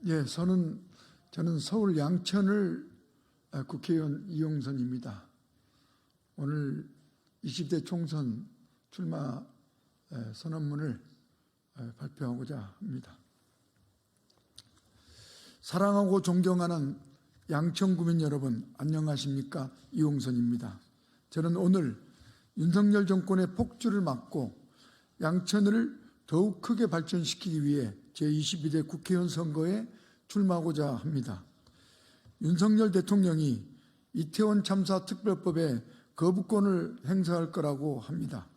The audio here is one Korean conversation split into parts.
예, 저는 서울 양천을 국회의원 이용선입니다. 오늘 20대 총선 출마 선언문을 발표하고자 합니다. 사랑하고 존경하는 양천구민 여러분, 안녕하십니까? 이용선입니다. 저는 오늘 윤석열 정권의 폭주를 막고 양천을 더욱 크게 발전시키기 위해 제22대 국회의원 선거에 출마하고자 합니다. 윤석열 대통령이 이태원 참사 특별법에 거부권을 행사할 거라고 합니다.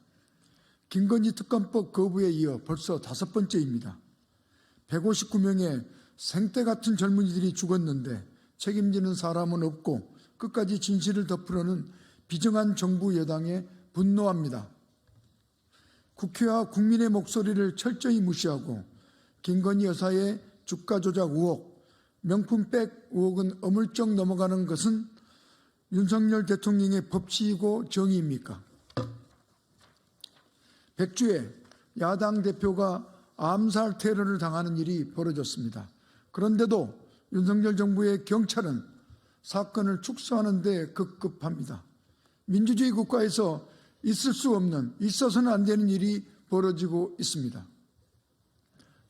김건희 특검법 거부에 이어 벌써 5번째입니다. 159명의 생떼 같은 젊은이들이 죽었는데 책임지는 사람은 없고 끝까지 진실을 덮으려는 비정한 정부 여당에 분노합니다. 국회와 국민의 목소리를 철저히 무시하고 김건희 여사의 주가 조작 의혹, 명품백 의혹은 어물쩍 넘어가는 것은 윤석열 대통령의 법치이고 정의입니까? 백주에 야당 대표가 암살 테러를 당하는 일이 벌어졌습니다. 그런데도 윤석열 정부의 경찰은 사건을 축소하는 데 급급합니다. 민주주의 국가에서 있을 수 없는, 있어서는 안 되는 일이 벌어지고 있습니다.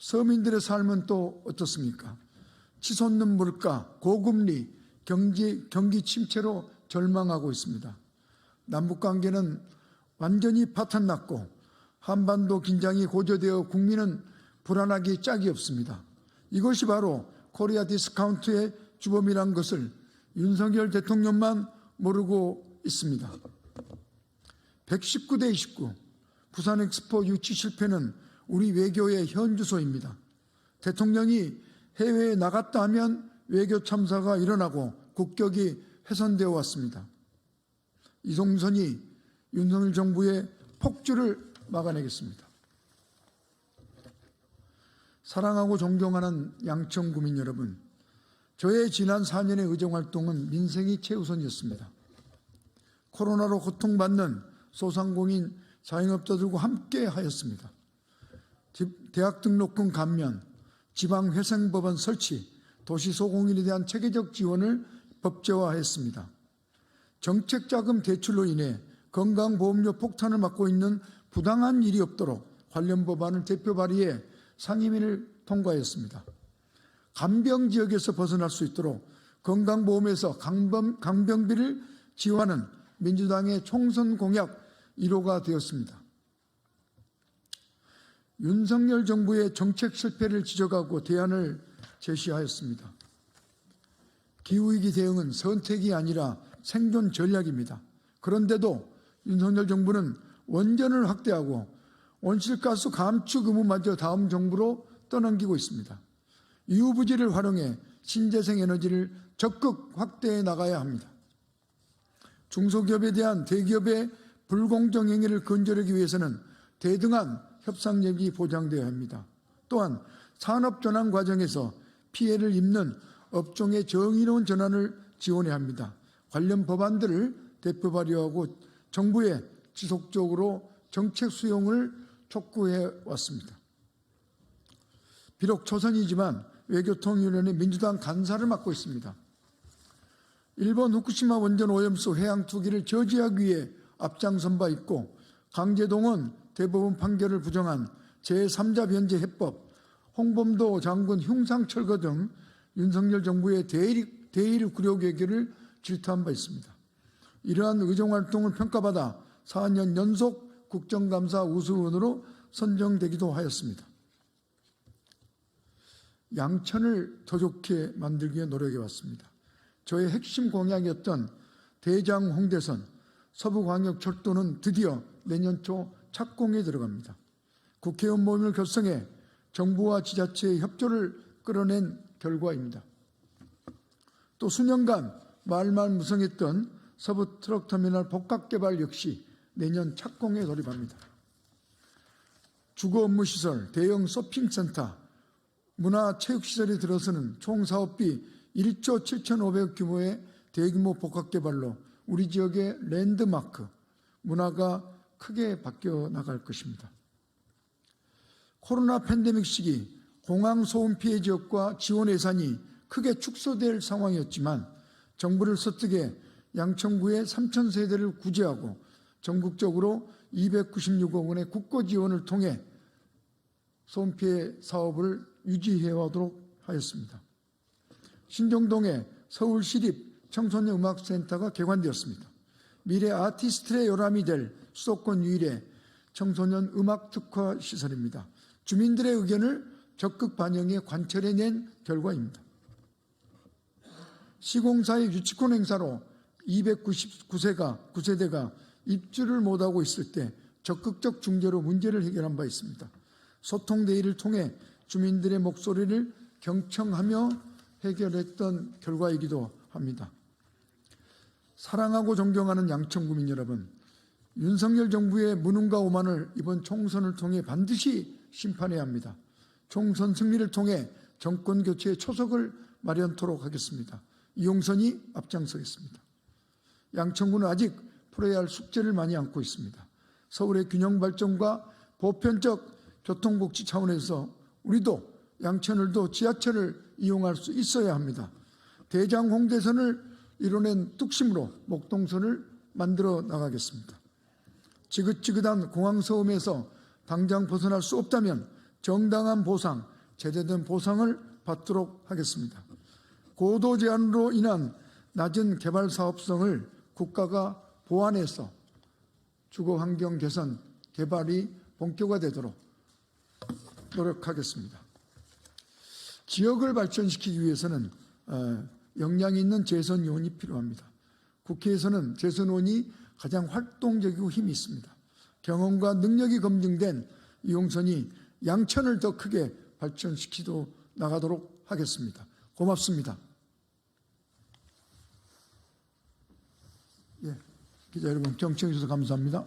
서민들의 삶은 또 어떻습니까? 치솟는 물가, 고금리, 경기 침체로 절망하고 있습니다. 남북관계는 완전히 파탄났고 한반도 긴장이 고조되어 국민은 불안하기 짝이 없습니다. 이것이 바로 코리아 디스카운트의 주범이란 것을 윤석열 대통령만 모르고 있습니다. 119대 29 부산 엑스포 유치 실패는 우리 외교의 현주소입니다. 대통령이 해외에 나갔다 하면 외교 참사가 일어나고 국격이 훼손되어 왔습니다. 이동선이 윤석열 정부의 폭주를 막아내겠습니다. 사랑하고 존경하는 양천구민 여러분, 저의 지난 4년의 의정활동은 민생이 최우선이었습니다. 코로나로 고통받는 소상공인 자영업자들과 함께 하였습니다. 대학 등록금 감면, 지방회생법안 설치, 도시소공인에 대한 체계적 지원을 법제화했습니다. 정책자금 대출로 인해 건강보험료 폭탄을 맞고 있는 부당한 일이 없도록 관련 법안을 대표 발의해 상임위를 통과했습니다. 간병지역에서 벗어날 수 있도록 건강보험에서 간병비를 지원하는 민주당의 총선 공약 1호가 되었습니다. 윤석열 정부의 정책 실패를 지적하고 대안을 제시하였습니다. 기후위기 대응은 선택이 아니라 생존 전략입니다. 그런데도 윤석열 정부는 원전을 확대하고 온실가스 감축 의무마저 다음 정부로 떠넘기고 있습니다. 유부지를 활용해 신재생 에너지를 적극 확대해 나가야 합니다. 중소기업에 대한 대기업의 불공정 행위를 근절하기 위해서는 대등한 협상력이 보장되어야 합니다. 또한 산업 전환 과정에서 피해를 입는 업종의 정의로운 전환을 지원해야 합니다. 관련 법안들을 대표 발의하고 정부에 지속적으로 정책 수용을 촉구해 왔습니다. 비록 초선이지만 외교통일위원회 민주당 간사를 맡고 있습니다. 일본 후쿠시마 원전 오염수 해양 투기를 저지하기 위해 앞장선 바 있고 강제동원 대법원 판결을 부정한 제3자 변제 해법, 홍범도 장군 흉상 철거 등 윤석열 정부의 대일 굴욕 외교를 질타한 바 있습니다. 이러한 의정활동을 평가받아 4년 연속 국정감사 우수의원으로 선정되기도 하였습니다. 양천을 더 좋게 만들기 위해 노력해왔습니다. 저의 핵심 공약이었던 대장 홍대선, 서부광역철도는 드디어 내년 초 착공에 들어갑니다. 국회의원 모임을 결성해 정부와 지자체의 협조를 끌어낸 결과입니다. 또 수년간 말만 무성했던 서부 트럭터미널 복합개발 역시 내년 착공에 돌입합니다. 주거 업무시설, 대형 쇼핑센터, 문화체육시설이 들어서는 총 사업비 1조 7,500억 규모의 대규모 복합개발로 우리 지역의 랜드마크, 문화가 크게 바뀌어 나갈 것입니다. 코로나 팬데믹 시기 공항 소음 피해 지역과 지원 예산이 크게 축소될 상황이었지만 정부를 설득해 양천구의 3,000세대를 구제하고 전국적으로 296억 원의 국고 지원을 통해 소음 피해 사업을 유지해오도록 하였습니다. 신정동에 서울시립 청소년음악센터가 개관되었습니다. 미래 아티스트의 요람이 될 수도권 유일의 청소년 음악 특화 시설입니다. 주민들의 의견을 적극 반영해 관철해낸 결과입니다. 시공사의 유치권 행사로 299세대가 입주를 못하고 있을 때 적극적 중재로 문제를 해결한 바 있습니다. 소통대의를 통해 주민들의 목소리를 경청하며 해결했던 결과이기도 합니다. 사랑하고 존경하는 양천구민 여러분, 윤석열 정부의 무능과 오만을 이번 총선을 통해 반드시 심판해야 합니다. 총선 승리를 통해 정권 교체의 초석을 마련토록 하겠습니다. 이용선이 앞장서겠습니다. 양천구는 아직 풀어야 할 숙제를 많이 안고 있습니다. 서울의 균형 발전과 보편적 교통복지 차원에서 우리도 양천을도 지하철을 이용할 수 있어야 합니다. 대장 홍대선을 이뤄낸 뚝심으로 목동선을 만들어 나가겠습니다. 지긋지긋한 공항소음에서 당장 벗어날 수 없다면 정당한 보상, 제대된 보상을 받도록 하겠습니다. 고도 제한으로 인한 낮은 개발 사업성을 국가가 보완해서 주거 환경 개선, 개발이 본격화되도록 노력하겠습니다. 지역을 발전시키기 위해서는 역량 있는 재선 의원이 필요합니다. 국회에서는 재선 의원이 가장 활동적이고 힘이 있습니다. 경험과 능력이 검증된 이용선이 양천을 더 크게 발전시키도 나가도록 하겠습니다. 고맙습니다. 기자 여러분, 경청해 주셔서 감사합니다.